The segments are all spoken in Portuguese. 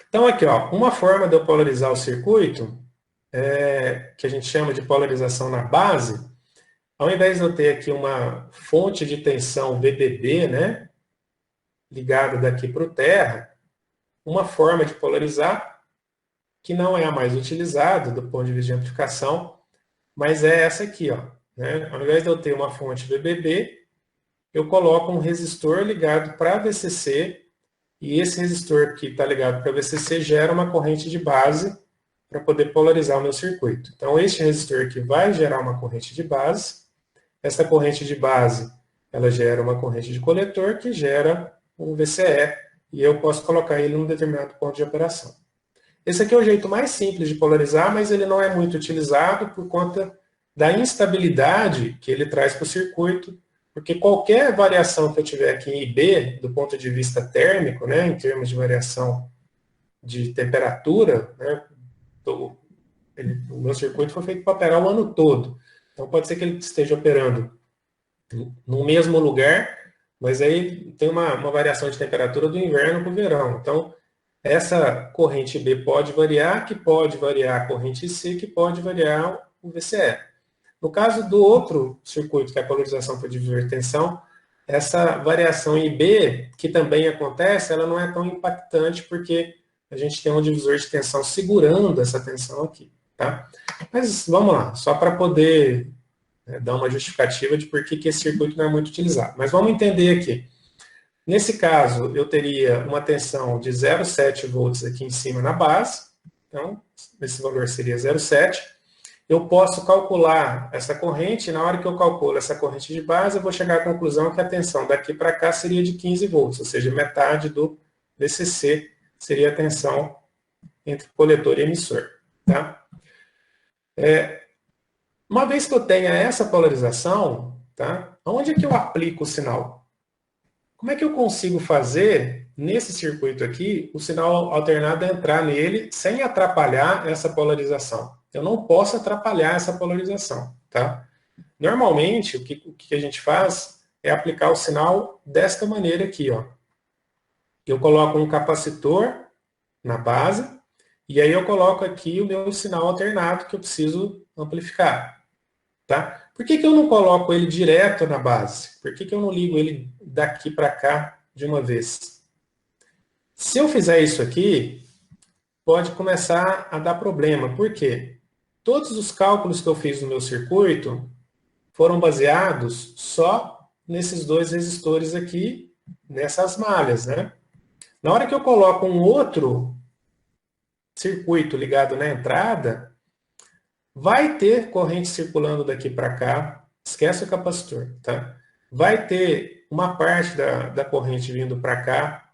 Então, aqui, ó, uma forma de eu polarizar o circuito, que a gente chama de polarização na base, ao invés de eu ter aqui uma fonte de tensão VDB, né, ligada daqui para o terra, uma forma de polarizar, que não é a mais utilizada do ponto de vista de amplificação, mas é essa aqui, ó, né? Ao invés de eu ter uma fonte VBB, eu coloco um resistor ligado para VCC, e esse resistor que está ligado para VCC gera uma corrente de base para poder polarizar o meu circuito. Então, este resistor aqui vai gerar uma corrente de base. Essa corrente de base, ela gera uma corrente de coletor que gera um VCE, e eu posso colocar ele num determinado ponto de operação. Esse aqui é o jeito mais simples de polarizar, mas ele não é muito utilizado por conta da instabilidade que ele traz para o circuito, porque qualquer variação que eu tiver aqui em IB, do ponto de vista térmico, né, em termos de variação de temperatura, né, o meu circuito foi feito para operar o ano todo. Então pode ser que ele esteja operando no mesmo lugar, mas aí tem uma variação de temperatura do inverno para o verão. Então, essa corrente B pode variar, que pode variar a corrente C, que pode variar o VCE. No caso do outro circuito, que é a polarização por divisor de tensão, essa variação em B, que também acontece, ela não é tão impactante, porque a gente tem um divisor de tensão segurando essa tensão aqui. Tá? Mas vamos lá, só para poder dar uma justificativa de por que esse circuito não é muito utilizado. Mas vamos entender aqui. Nesse caso, eu teria uma tensão de 0,7 volts aqui em cima na base. Então, esse valor seria 0,7. Eu posso calcular essa corrente, e na hora que eu calculo essa corrente de base, eu vou chegar à conclusão que a tensão daqui para cá seria de 15 volts, ou seja, metade do VCC seria a tensão entre coletor e emissor. Tá? Uma vez que eu tenha essa polarização, tá? Onde é que eu aplico o sinal? Como é que eu consigo fazer, nesse circuito aqui, o sinal alternado entrar nele sem atrapalhar essa polarização? Eu não posso atrapalhar essa polarização. Tá? Normalmente, o que a gente faz é aplicar o sinal desta maneira aqui. Ó. Eu coloco um capacitor na base, e aí eu coloco aqui o meu sinal alternado que eu preciso amplificar. Tá? Por que eu não coloco ele direto na base? Por que eu não ligo ele daqui para cá de uma vez? Se eu fizer isso aqui, pode começar a dar problema. Por quê? Todos os cálculos que eu fiz no meu circuito foram baseados só nesses dois resistores aqui, nessas malhas. Né? Na hora que eu coloco um outro circuito ligado na entrada, vai ter corrente circulando daqui para cá, esquece o capacitor, tá? Vai ter uma parte da corrente vindo para cá.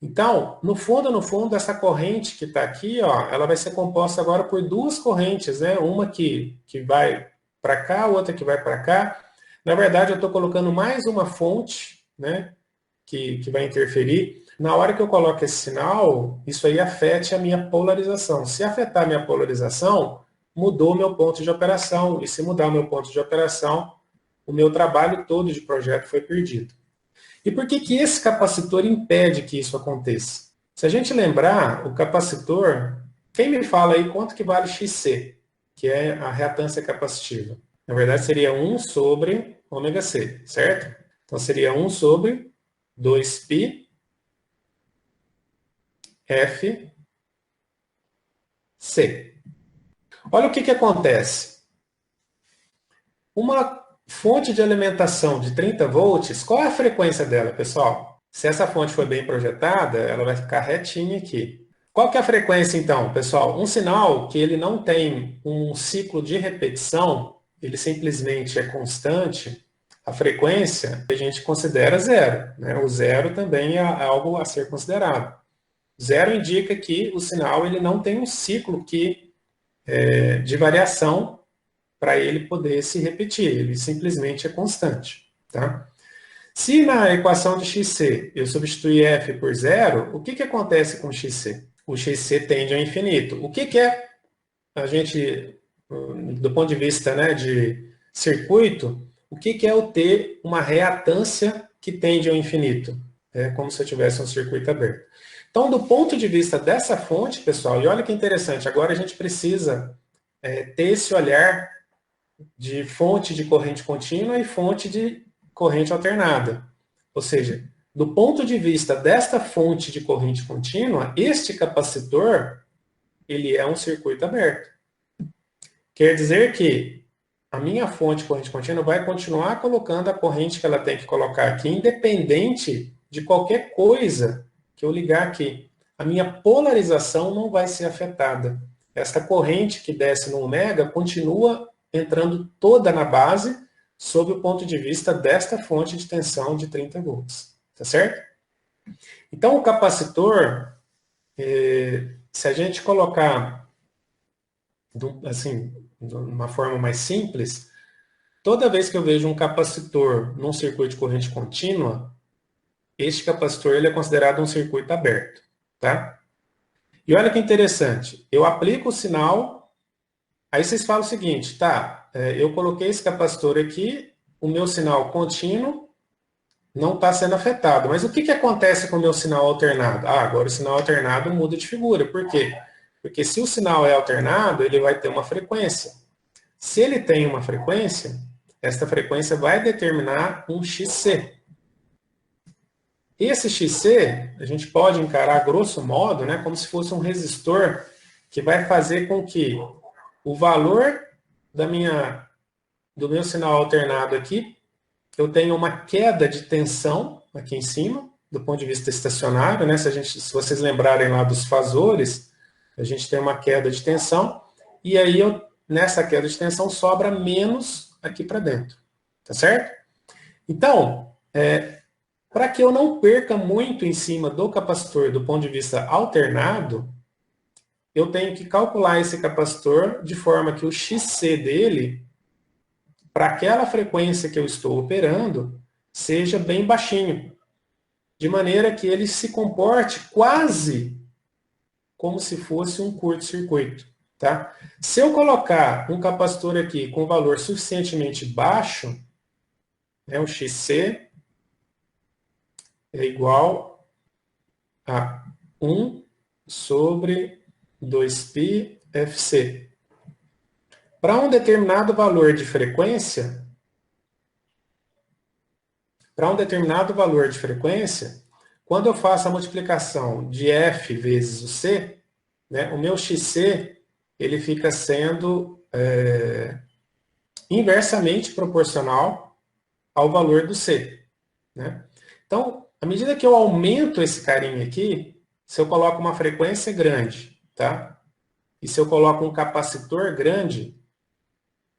Então, no fundo, essa corrente que está aqui, ó, ela vai ser composta agora por duas correntes, né? Uma que vai para cá, outra que vai para cá. Na verdade, eu estou colocando mais uma fonte, né? Que vai interferir. Na hora que eu coloco esse sinal, isso aí afete a minha polarização. Se afetar a minha polarização, mudou o meu ponto de operação. E se mudar o meu ponto de operação, o meu trabalho todo de projeto foi perdido. E por que esse capacitor impede que isso aconteça? Se a gente lembrar, o capacitor, quem me fala aí quanto que vale XC, que é a reatância capacitiva? Na verdade, seria 1 sobre ômega C, certo? Então, seria 1 sobre 2π FC. Olha o que acontece. Uma fonte de alimentação de 30 volts, qual é a frequência dela, pessoal? Se essa fonte for bem projetada, ela vai ficar retinha aqui. Qual que é a frequência, então, pessoal? Um sinal que ele não tem um ciclo de repetição, ele simplesmente é constante, a frequência a gente considera zero. Né? O zero também é algo a ser considerado. Zero indica que o sinal ele não tem um ciclo de variação para ele poder se repetir, ele simplesmente é constante. Tá? Se na equação de XC eu substituir f por zero, o que acontece com XC? O XC tende ao infinito. O que é a gente, do ponto de vista, né, de circuito, o que é eu ter uma reatância que tende ao infinito? É como se eu tivesse um circuito aberto. Então, do ponto de vista dessa fonte, pessoal, e olha que interessante, agora a gente precisa ter esse olhar de fonte de corrente contínua e fonte de corrente alternada. Ou seja, do ponto de vista desta fonte de corrente contínua, este capacitor, ele é um circuito aberto. Quer dizer que a minha fonte de corrente contínua vai continuar colocando a corrente que ela tem que colocar aqui, independente de qualquer coisa que eu ligar aqui. A minha polarização não vai ser afetada. Esta corrente que desce no ômega continua entrando toda na base, sob o ponto de vista desta fonte de tensão de 30 volts. Tá certo? Então, o capacitor, se a gente colocar assim, de uma forma mais simples, toda vez que eu vejo um capacitor num circuito de corrente contínua, este capacitor ele é considerado um circuito aberto. Tá? E olha que interessante, eu aplico o sinal, aí vocês falam o seguinte, tá, eu coloquei esse capacitor aqui, o meu sinal contínuo não está sendo afetado. Mas o que acontece com o meu sinal alternado? Ah, agora o sinal alternado muda de figura. Por quê? Porque se o sinal é alternado, ele vai ter uma frequência. Se ele tem uma frequência, esta frequência vai determinar um XC. Esse XC, a gente pode encarar, grosso modo, né, como se fosse um resistor que vai fazer com que o valor do meu sinal alternado aqui, eu tenho uma queda de tensão aqui em cima, do ponto de vista estacionário, né? Se vocês lembrarem lá dos fasores, a gente tem uma queda de tensão, e aí nessa queda de tensão sobra menos aqui para dentro, tá certo? Então, para que eu não perca muito em cima do capacitor do ponto de vista alternado, eu tenho que calcular esse capacitor de forma que o XC dele, para aquela frequência que eu estou operando, seja bem baixinho. De maneira que ele se comporte quase como se fosse um curto-circuito. Tá? Se eu colocar um capacitor aqui com valor suficientemente baixo, o XC é igual a 1 sobre 2π FC. Para um determinado valor de frequência, quando eu faço a multiplicação de F vezes o C, né, o meu XC ele fica sendo inversamente proporcional ao valor do C. Né? Então, à medida que eu aumento esse carinha aqui, se eu coloco uma frequência grande, tá? E se eu coloco um capacitor grande,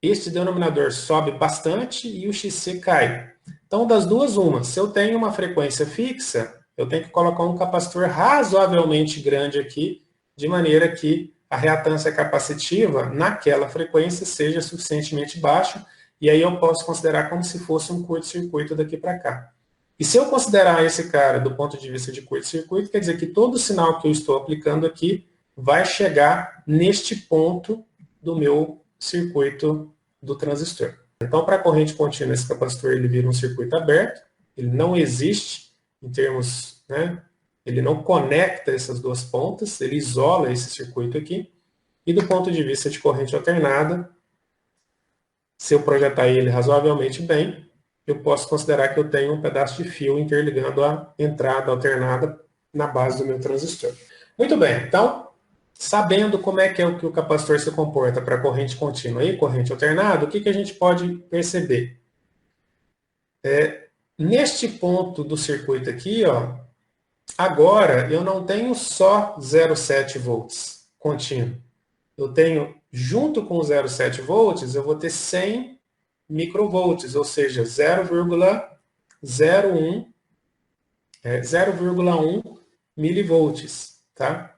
este denominador sobe bastante e o XC cai. Então, das duas, uma. Se eu tenho uma frequência fixa, eu tenho que colocar um capacitor razoavelmente grande aqui, de maneira que a reatância capacitiva naquela frequência seja suficientemente baixa, e aí eu posso considerar como se fosse um curto-circuito daqui para cá. E se eu considerar esse cara do ponto de vista de curto-circuito, quer dizer que todo o sinal que eu estou aplicando aqui vai chegar neste ponto do meu circuito do transistor. Então, para a corrente contínua, esse capacitor ele vira um circuito aberto, ele não existe em termos, né, ele não conecta essas duas pontas, ele isola esse circuito aqui, e do ponto de vista de corrente alternada, se eu projetar ele razoavelmente bem, eu posso considerar que eu tenho um pedaço de fio interligando a entrada alternada na base do meu transistor. Muito bem, então, sabendo como é que o capacitor se comporta para corrente contínua e corrente alternada, o que a gente pode perceber? Neste ponto do circuito aqui, ó, agora eu não tenho só 0,7 volts contínuo. Eu tenho, junto com 0,7 volts, eu vou ter 100 microvolts, ou seja, 0,1 milivolts. Tá?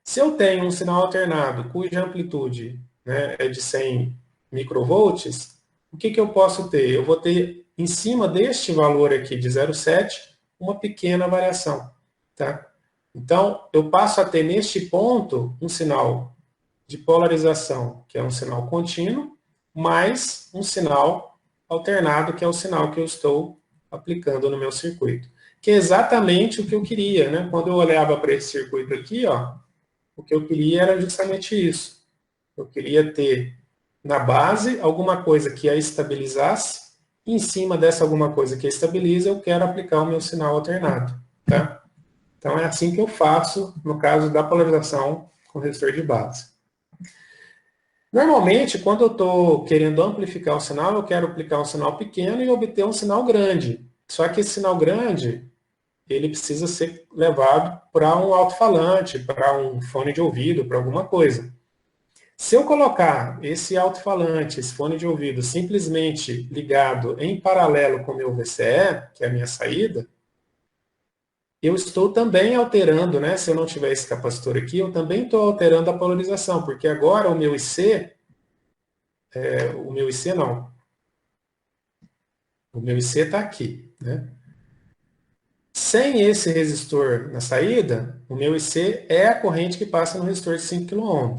Se eu tenho um sinal alternado cuja amplitude, né, é de 100 microvolts, o que eu posso ter? Eu vou ter, em cima deste valor aqui de 0,7, uma pequena variação. Tá? Então, eu passo a ter neste ponto um sinal de polarização, que é um sinal contínuo, mais um sinal alternado, que é o sinal que eu estou aplicando no meu circuito. que é exatamente o que eu queria, né? Quando eu olhava para esse circuito aqui, ó, o que eu queria era justamente isso. Eu queria ter na base alguma coisa que a estabilizasse, e em cima dessa alguma coisa que a estabiliza, eu quero aplicar o meu sinal alternado, tá? Então é assim que eu faço no caso da polarização com resistor de base. Normalmente, quando eu estou querendo amplificar o sinal, eu quero aplicar um sinal pequeno e obter um sinal grande. Só que esse sinal grande, ele precisa ser levado para um alto-falante, para um fone de ouvido, para alguma coisa. Se eu colocar esse alto-falante, esse fone de ouvido, simplesmente ligado em paralelo com o meu VCE, que é a minha saída, eu estou também alterando, né? Se eu não tiver esse capacitor aqui, eu também estou alterando a polarização, porque agora o meu IC, o meu IC não, o meu IC está aqui, né? Sem esse resistor na saída, o meu IC é a corrente que passa no resistor de 5 kΩ.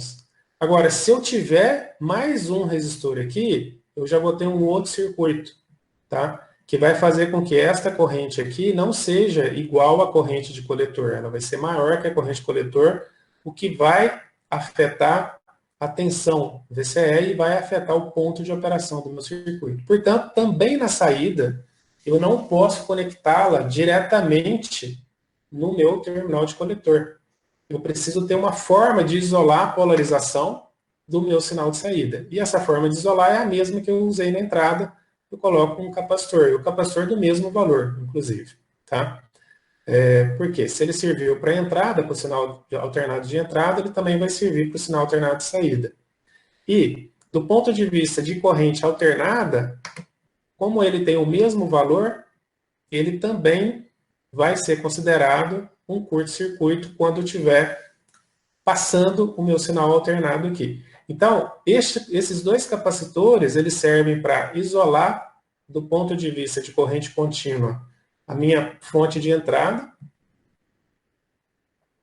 Agora, se eu tiver mais um resistor aqui, eu já vou ter um outro circuito, tá? Que vai fazer com que esta corrente aqui não seja igual à corrente de coletor. Ela vai ser maior que a corrente de coletor, o que vai afetar a tensão VCE e vai afetar o ponto de operação do meu circuito. Portanto, também na saída, eu não posso conectá-la diretamente no meu terminal de coletor. Eu preciso ter uma forma de isolar a polarização do meu sinal de saída. E essa forma de isolar é a mesma que eu usei na entrada. Eu coloco um capacitor, e o capacitor do mesmo valor, inclusive. Tá? Porque se ele serviu para a entrada, para o sinal alternado de entrada, ele também vai servir para o sinal alternado de saída. E, do ponto de vista de corrente alternada, como ele tem o mesmo valor, ele também vai ser considerado um curto-circuito quando estiver passando o meu sinal alternado aqui. Então, esses dois capacitores, eles servem para isolar, do ponto de vista de corrente contínua, a minha fonte de entrada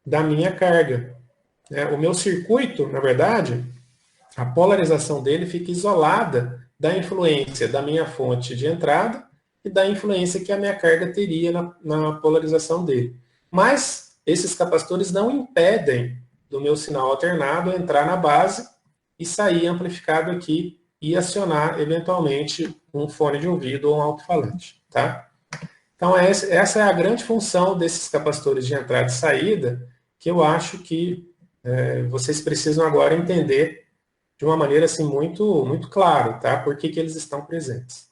da minha carga. O meu circuito, na verdade, a polarização dele fica isolada da influência da minha fonte de entrada e da influência que a minha carga teria na polarização dele. Mas esses capacitores não impedem do meu sinal alternado entrar na base e sair amplificado aqui e acionar, eventualmente, um fone de ouvido ou um alto-falante. Tá? Então, essa é a grande função desses capacitores de entrada e saída, que eu acho que vocês precisam agora entender de uma maneira assim, muito, muito clara, tá? Por que eles estão presentes.